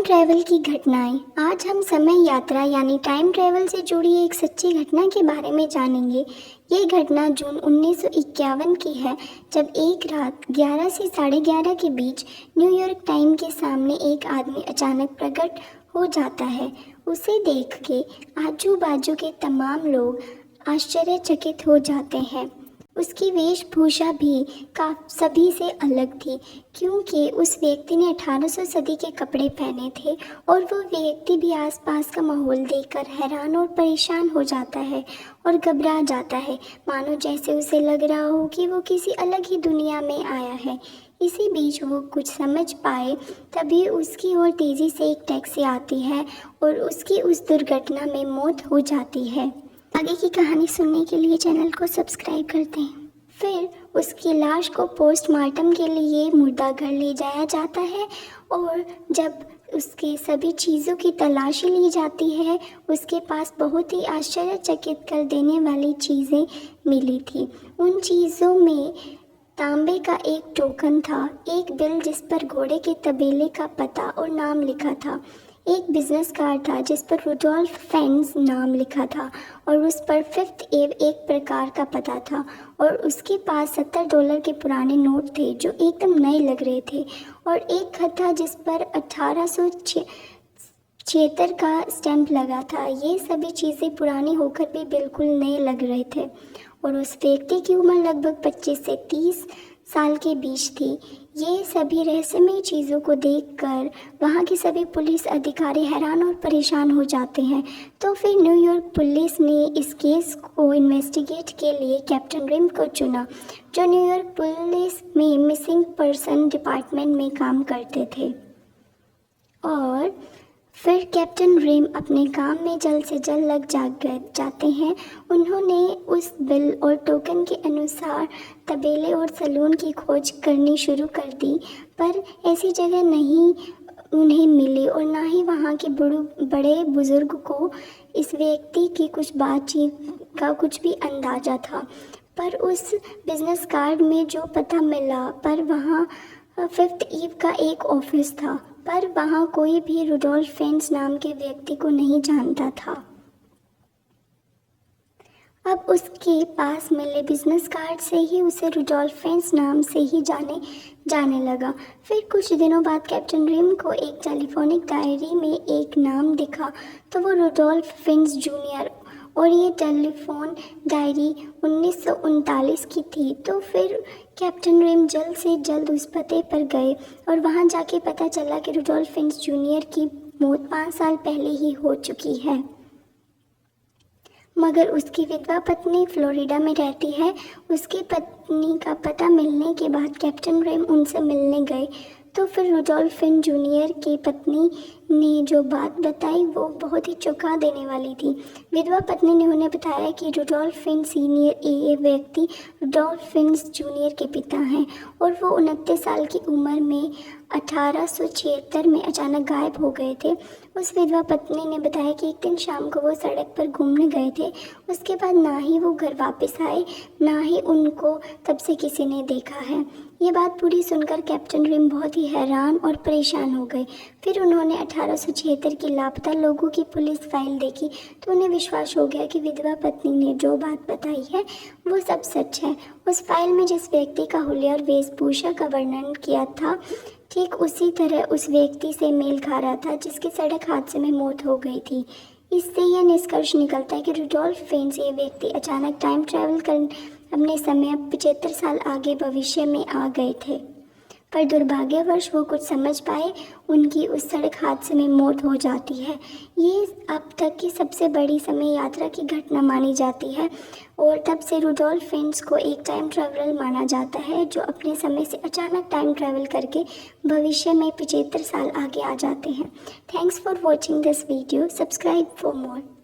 Travel की घटनाएं। आज हम समय यात्रा यानी टाइम ट्रैवल से जुड़ी एक सच्ची घटना के बारे में जानेंगे। ये घटना जून 1951 की है, जब एक रात 11 से 11:30 के बीच न्यूयॉर्क टाइम के सामने एक आदमी अचानक प्रकट हो जाता है। उसे देख के आजू बाजू के तमाम लोग आश्चर्यचकित हो जाते हैं। उसकी वेशभूषा भी सभी से अलग थी, क्योंकि उस व्यक्ति ने 1800 सदी के कपड़े पहने थे और वो व्यक्ति भी आसपास का माहौल देखकर हैरान और परेशान हो जाता है और घबरा जाता है, मानो जैसे उसे लग रहा हो कि वो किसी अलग ही दुनिया में आया है। इसी बीच वो कुछ समझ पाए तभी उसकी ओर तेज़ी से एक टैक्सी आती है और उसकी उस दुर्घटना में मौत हो जाती है। आगे की कहानी सुनने के लिए चैनल को सब्सक्राइब कर दें। फिर उसकी लाश को पोस्टमार्टम के लिए मुर्दाघर ले जाया जाता है और जब उसके सभी चीज़ों की तलाशी ली जाती है, उसके पास बहुत ही आश्चर्यचकित कर देने वाली चीज़ें मिली थी। उन चीज़ों में तांबे का एक टोकन था, एक बिल जिस पर घोड़े के तबेले का पता और नाम लिखा था, एक बिजनेस कार्ड था जिस पर रुडोल्फ फेंस नाम लिखा था और उस पर फिफ्थ एव एक प्रकार का पता था, और उसके पास $70 के पुराने नोट थे जो एकदम नए लग रहे थे, और एक खत था जिस पर 1876 का स्टैंप लगा था। ये सभी चीज़ें पुरानी होकर भी बिल्कुल नए लग रहे थे और उस व्यक्ति की उम्र लगभग 25 से 30 साल के बीच थी। ये सभी रहस्यमय चीज़ों को देखकर वहाँ के सभी पुलिस अधिकारी हैरान और परेशान हो जाते हैं। तो फिर न्यूयॉर्क पुलिस ने इस केस को इन्वेस्टिगेट के लिए कैप्टन रिम को चुना, जो न्यूयॉर्क पुलिस में मिसिंग पर्सन डिपार्टमेंट में काम करते थे। और फिर कैप्टन रिम अपने काम में जल्द से जल्द लग जाते हैं। उन्होंने उस बिल और टोकन के अनुसार तबेले और सैलून की खोज करनी शुरू कर दी, पर ऐसी जगह नहीं उन्हें मिली और ना ही वहाँ के बड़े बुजुर्ग को इस व्यक्ति की कुछ बातचीत का कुछ भी अंदाज़ा था। पर उस बिजनेस कार्ड में जो पता मिला, पर वहाँ फिफ्थ ईव का एक ऑफिस था, पर वहाँ कोई भी रुडोल्फ फेंस नाम के व्यक्ति को नहीं जानता था। अब उसके पास मिले बिजनेस कार्ड से ही उसे रुडोल्फ फेंस नाम से ही जाने लगा। फिर कुछ दिनों बाद कैप्टन रिम को एक टेलीफोनिक डायरी में एक नाम दिखा, तो वो रुडोल्फ फेंस जूनियर, और ये टेलीफोन डायरी 1939 की थी। तो फिर कैप्टन रिम जल्द से जल्द उस पते पर गए और वहाँ जाके पता चला कि रुडोल्फ फेंस जूनियर की मौत 5 साल पहले ही हो चुकी है, मगर उसकी विधवा पत्नी फ्लोरिडा में रहती है। उसकी पत्नी का पता मिलने के बाद कैप्टन रिम उनसे मिलने गए। तो फिर रुडोल्फ फेंस जूनियर की पत्नी ने जो बात बताई वो बहुत ही चौंका देने वाली थी। विधवा पत्नी ने उन्हें बताया कि रुडोल्फ फेंस सीनियर ये व्यक्ति रुडोल्फ फेंस जूनियर के पिता हैं और वो 29 साल की उम्र में 1876 में अचानक गायब हो गए थे। उस विधवा पत्नी ने बताया कि एक दिन शाम को वो सड़क पर घूमने गए थे। उसके बाद ना ही वो घर वापस आए, ना ही उनको तब से किसी ने देखा है। ये बात पूरी सुनकर कैप्टन रिम बहुत ही हैरान और परेशान हो गए। फिर उन्होंने 1876 की लापता लोगों की पुलिस फाइल देखी, तो उन्हें विश्वास हो गया कि विधवा पत्नी ने जो बात बताई है वो सब सच है। उस फाइल में जिस व्यक्ति का हुलिया और वेशभूषा का वर्णन किया था, ठीक उसी तरह उस व्यक्ति से मेल खा रहा था जिसकी सड़क हादसे में मौत हो गई थी। इससे यह निष्कर्ष निकलता है कि रुडोल्फ फेंस ये व्यक्ति अचानक टाइम ट्रैवल कर अपने समय 75 साल आगे भविष्य में आ गए थे, पर दुर्भाग्यवश वो कुछ समझ पाए, उनकी उस सड़क हादसे में मौत हो जाती है। ये अब तक की सबसे बड़ी समय यात्रा की घटना मानी जाती है और तब से रुडोल्फ फेंस को एक टाइम ट्रैवलर माना जाता है, जो अपने समय से अचानक टाइम ट्रैवल करके भविष्य में 75 साल आगे आ जाते हैं। Thanks for watching this video. Subscribe for more.